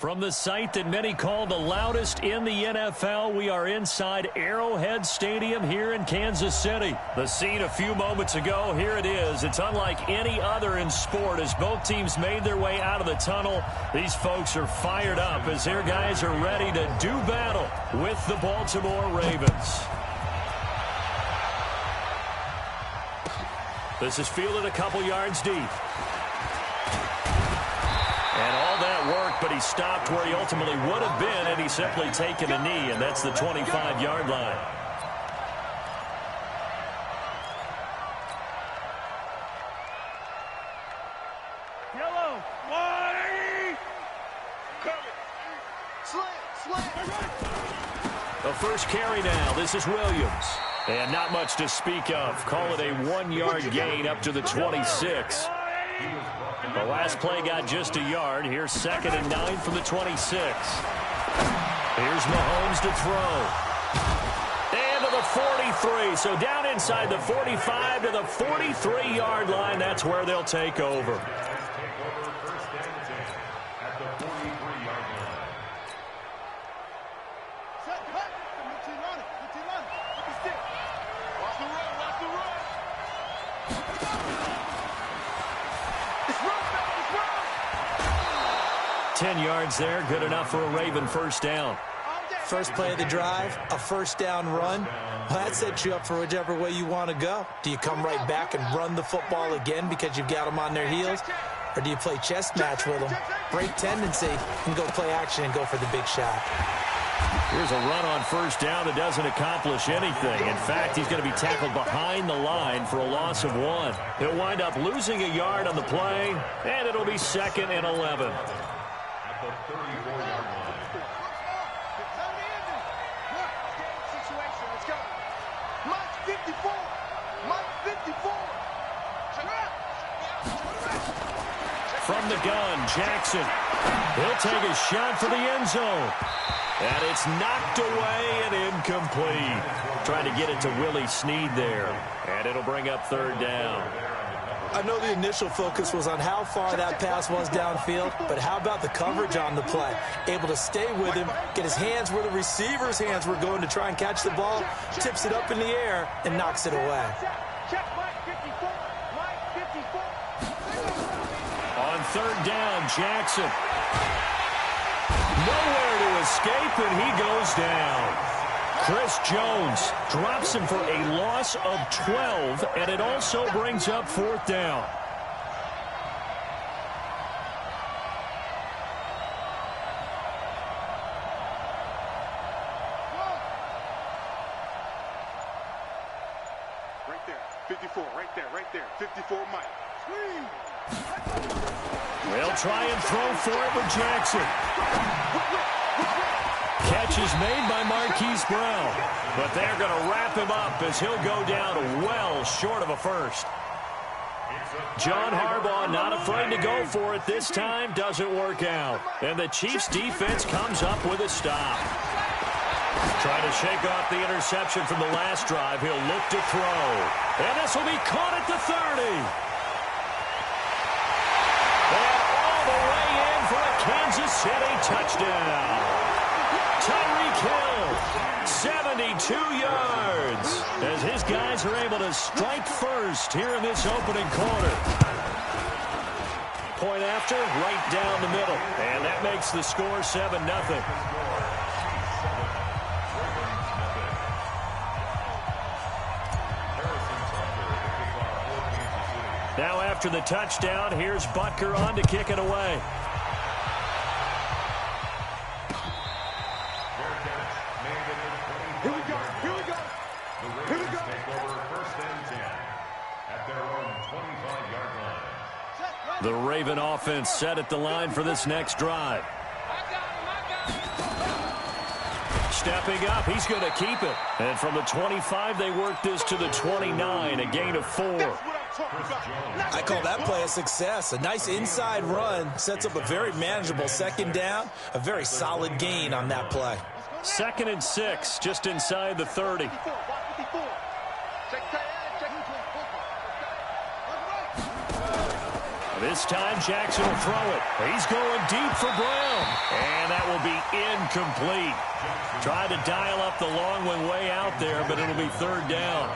From the site that many call the loudest in the NFL, we are inside Arrowhead Stadium here in Kansas City. The scene a few moments ago, here it is. It's unlike any other in sport as both teams made their way out of the tunnel. These folks are fired up as their guys are ready to do battle with the Baltimore Ravens. This is fielded a couple yards deep. And all that work, but he stopped where he ultimately would have been had he simply taken a knee, and that's the 25-yard line. Yellow, wide, the first carry now. This is Williams. And not much to speak of. Call it a 1-yard gain up to the 26. The last play got just a yard. Here's 2nd and 9 from the 26. Here's Mahomes to throw. And to the 43. So down inside the 45 to the 43-yard line. That's where they'll take over. Yards there, good enough for a Raven first down. First play of the drive, a first down run. Well, that sets you up for whichever way you want to go. Do you come right back and run the football again because you've got them on their heels? Or do you play chess match with them, break tendency, and go play action and go for the big shot? Here's a run on first down that doesn't accomplish anything. In fact, he's going to be tackled behind the line for a loss of 1. He'll wind up losing a yard on the play, and it'll be 2nd and 11. From the gun, Jackson. He'll take a shot for the end zone. And it's knocked away and incomplete. Trying to get it to Willie Snead there. And it'll bring up 3rd down. I know the initial focus was on how far that pass was downfield, but how about the coverage on the play? Able to stay with him, get his hands where the receiver's hands were going to try and catch the ball, tips it up in the air, and knocks it away. On 3rd down, Jackson. Nowhere to escape, and he goes down. Chris Jones drops him for a loss of 12, and it also brings up 4th down. Right there, 54, right there, 54, Mike. They'll try and throw for it with Jackson. Catch is made by Marquise Brown, but they're going to wrap him up as he'll go down well short of a first. John Harbaugh not afraid to go for it this time, doesn't work out. And the Chiefs defense comes up with a stop. Trying to shake off the interception from the last drive. He'll look to throw. And this will be caught at the 30. And all the way in for a Kansas City touchdown. Tyreek Hill, 72 yards, as his guys are able to strike first here in this opening quarter. Point after, right down the middle, and that makes the score 7-0. Now after the touchdown, here's Butker on to kick it away. The Raven offense set at the line for this next drive. Stepping up, he's going to keep it. And from the 25, they work this to the 29, a gain of 4. I call that play a success. A nice inside run sets up a very manageable 2nd down, a very solid gain on that play. 2nd and 6, just inside the 30. This time Jackson will throw it. He's going deep for Brown. And that will be incomplete. Tried to dial up the long one way out there, but it'll be third down.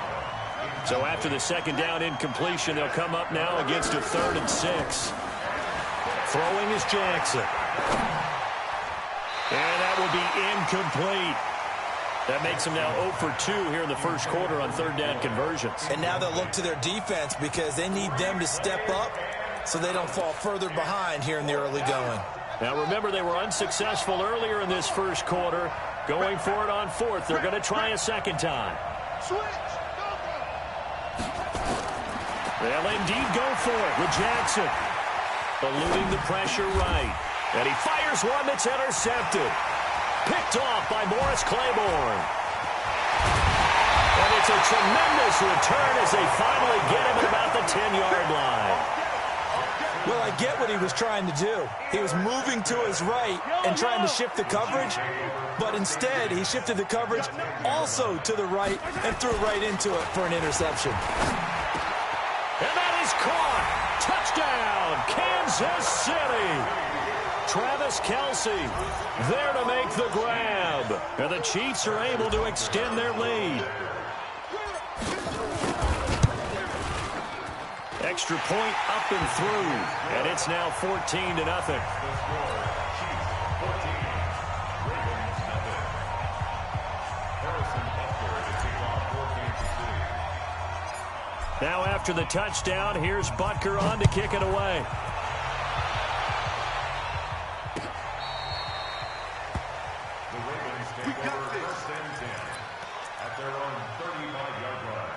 So after the second down incompletion, they'll come up now against a 3rd and 6. Throwing is Jackson. And that will be incomplete. That makes them now 0 for 2 here in the first quarter on third down conversions. And now they'll look to their defense because they need them to step up so they don't fall further behind here in the early going. Now remember, they were unsuccessful earlier in this first quarter. Going for it on 4th. They're going to try a second time. They'll indeed go for it with Jackson. Eluding the pressure right. And he fires one that's intercepted. Picked off by Morris Claiborne. And it's a tremendous return as they finally get him at about the 10-yard line. Well, I get what he was trying to do. He was moving to his right and trying to shift the coverage, but instead he shifted the coverage also to the right and threw right into it for an interception. And that is caught. Touchdown, Kansas City. Travis Kelce there to make the grab. And the Chiefs are able to extend their lead. Extra point up and through. And it's now 14-0. Now after the touchdown, here's Butker on to kick it away. We got this. At their own 35-yard line.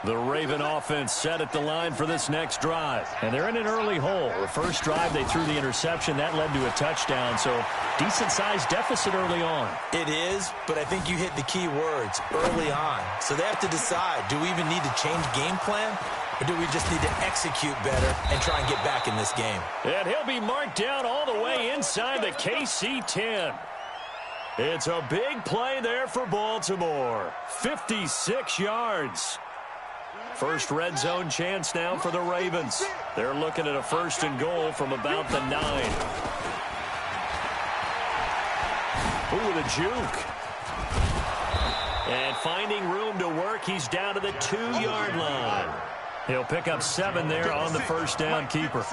The Raven offense set at the line for this next drive. And they're in an early hole. The first drive, they threw the interception. That led to a touchdown. So decent-sized deficit early on. It is, but I think you hit the key words, early on. So they have to decide, do we even need to change game plan? Or do we just need to execute better and try and get back in this game? And he'll be marked down all the way inside the KC 10. It's a big play there for Baltimore. 56 yards. First red zone chance now for the Ravens. They're looking at a 1st and goal from about the 9. Ooh, with a juke. And finding room to work, he's down to the 2-yard line. He'll pick up 7 there on the first down keeper.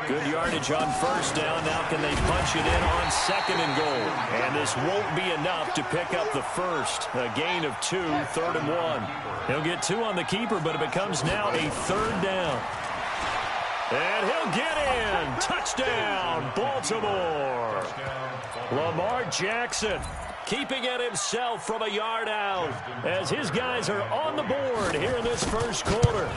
Good yardage on first down. Now can they punch it in on 2nd and goal? And this won't be enough to pick up the first. A gain of 2, 3rd and 1. He'll get 2 on the keeper, but it becomes now a 3rd down. And he'll get in. Touchdown, Baltimore. Lamar Jackson keeping it himself from a yard out as his guys are on the board here in this first quarter.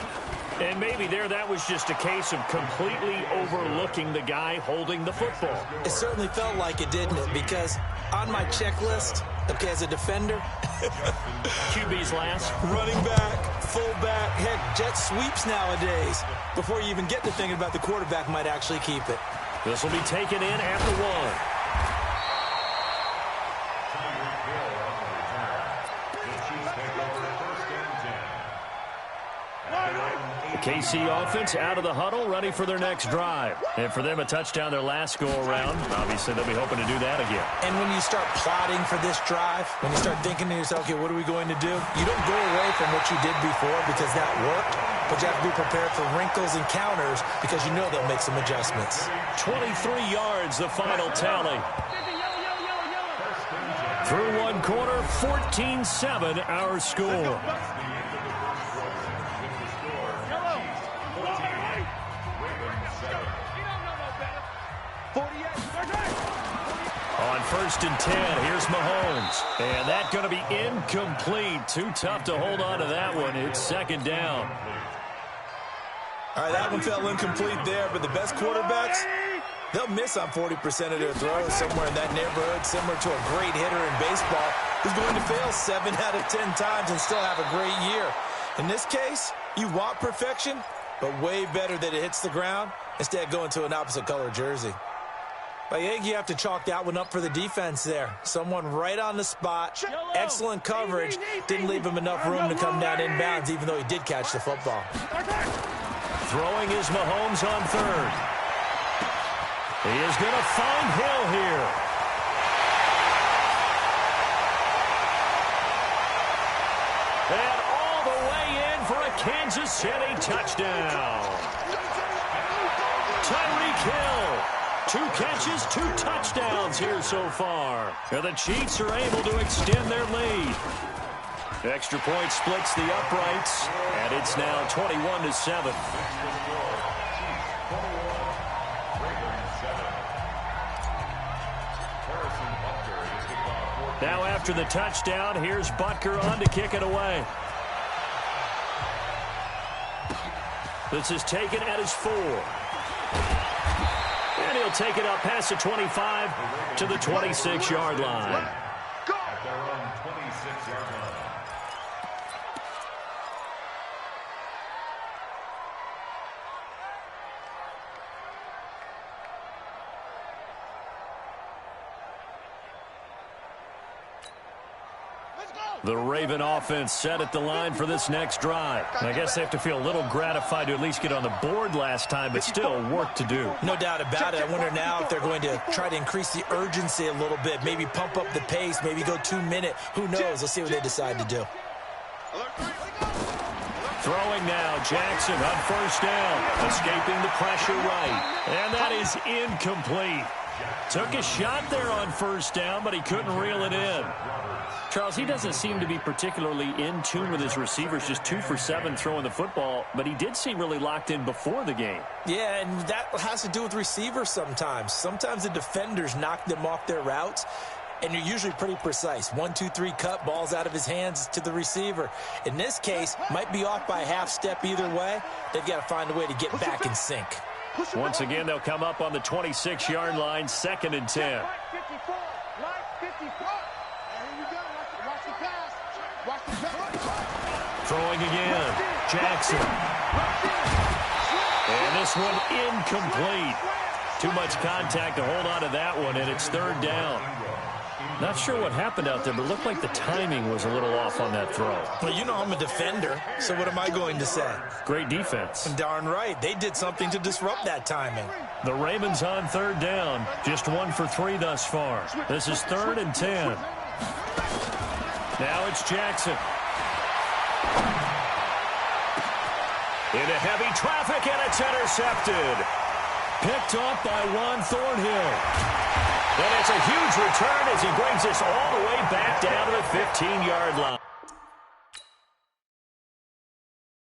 And maybe that was just a case of completely overlooking the guy holding the football. It certainly felt like it, didn't it? Because on my checklist, okay, as a defender, QB's last. running back, fullback, heck, jet sweeps nowadays. Before you even get to thinking about the quarterback might actually keep it. This will be taken in at the 1. KC offense out of the huddle, ready for their next drive. And for them, a touchdown their last go-around. Obviously, they'll be hoping to do that again. And when you start plotting for this drive, when you start thinking to yourself, okay, what are we going to do? You don't go away from what you did before because that worked, but you have to be prepared for wrinkles and counters because you know they'll make some adjustments. 23 yards, the final tally. Through one quarter, 14-7 our score. On 1st and 10, here's Mahomes. And that's going to be incomplete. Too tough to hold on to that one. It's 2nd down. All right, that one fell incomplete there, but the best quarterbacks, they'll miss on 40% of their throws, somewhere in that neighborhood, similar to a great hitter in baseball who's going to fail 7 out of 10 times and still have a great year. In this case, you want perfection, but way better that it hits the ground instead of going to an opposite color jersey. I think you have to chalk that one up for the defense there. Someone right on the spot. Excellent coverage. Didn't leave him enough room to come down inbounds, even though he did catch the football. Throwing is Mahomes on third. He is going to find Hill here. And all the way in for a Kansas City touchdown. Tyreek Hill. 2 catches, 2 touchdowns here so far. And the Chiefs are able to extend their lead. Extra point splits the uprights, and it's now 21-7. Now after the touchdown, here's Butker on to kick it away. This is taken at his 4. And he'll take it up past the 25 to the 26-yard line. The Raven offense set at the line for this next drive. And I guess they have to feel a little gratified to at least get on the board last time, but still work to do. No doubt about it. I wonder now if they're going to try to increase the urgency a little bit, maybe pump up the pace, maybe go 2-minute. Who knows? Let's see what they decide to do. Throwing now, Jackson on first down, escaping the pressure right. And that is incomplete. Took a shot there on first down, but he couldn't reel it in. Charles, he doesn't seem to be particularly in tune with his receivers, just 2 for 7 throwing the football, but he did seem really locked in before the game. Yeah, and that has to do with receivers sometimes. Sometimes the defenders knock them off their routes, and you're usually pretty precise. 1, 2, 3 cut, balls out of his hands to the receiver. In this case, might be off by a half step either way. They've got to find a way to get back in sync. Once again, they'll come up on the 26-yard line, 2nd and 10. Throwing again, Jackson. And this one incomplete. Too much contact to hold on to that one, and it's 3rd down. Not sure what happened out there, but it looked like the timing was a little off on that throw. Well, you know I'm a defender, so what am I going to say? Great defense. Darn right. They did something to disrupt that timing. The Ravens on 3rd down. Just 1 for 3 thus far. This is 3rd and 10. Now it's Jackson. Into heavy traffic, and it's intercepted. Picked off by Juan Thornhill. And it's a huge return as he brings us all the way back down to the 15-yard line.